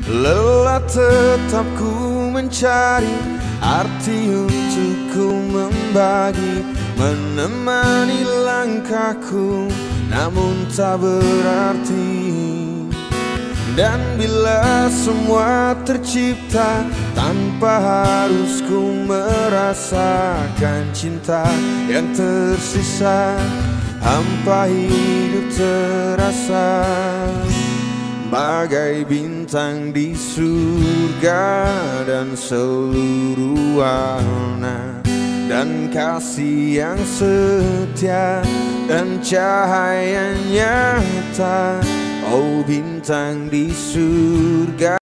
Lelah tetap ku mencari arti untuk ku membagi, menemani langkahku namun tak berarti. Dan bila semua tercipta tanpa harus ku merasakan cinta yang tersisa, hampa hidup terasa bagai bintang di surga, dan seluruh warna dan kasih yang setia dan cahaya nyata. Oh bintang di surga.